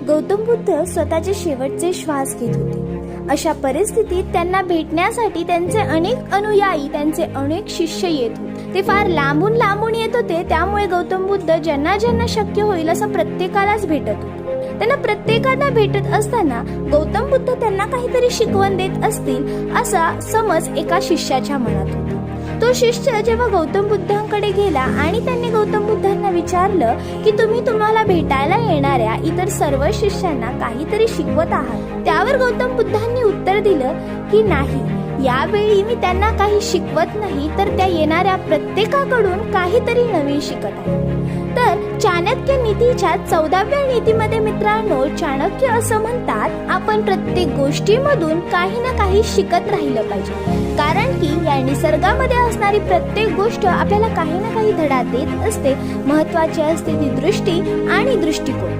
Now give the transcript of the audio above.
गौतम बुद्ध स्वतःचे शेवटचे श्वास घेत होते. अशा परिस्थितीत त्यांना भेटण्यासाठी त्यांचे अनेक अनुयायी, त्यांचे अनेक शिष्य येत होते. ते फार लांबून लांबून येत होते. त्यामुळे गौतम बुद्ध ज्यांना ज्यांना शक्य होईल असं प्रत्येकालाच भेटत होते. त्यांना प्रत्येकाला भेटत असताना गौतम बुद्ध त्यांना काहीतरी शिकवण देत असतील असा समज एका शिष्याच्या मनात होता. तो शिष्य जेव्हा गौतम बुद्धांकडे गेला आणि त्यांनी गौतम बुद्धांना विचारलं की तुम्ही तुम्हाला भेटायला येणाऱ्या इतर सर्व शिष्यांना काहीतरी शिकवत आहात. त्यावर गौतम बुद्धांनी उत्तर दिलं की नाही, यावेळी मी त्यांना काही शिकवत नाही, तर त्या येणाऱ्या प्रत्येकाकडून काहीतरी नवीन शिकत आहे. तर चाणक्य नीतीच्या 14व्या नीतीमध्ये मित्रांनो, चाणक्य असं म्हणतात, आपण प्रत्येक गोष्टीमधून काही ना काही शिकत राहिलं पाहिजे. कारण की या निसर्गामध्ये असणारी प्रत्येक गोष्ट आपल्याला काही ना काही धडा देत असते. महत्त्वाची असते ती दृष्टी आणि दृष्टिकोन.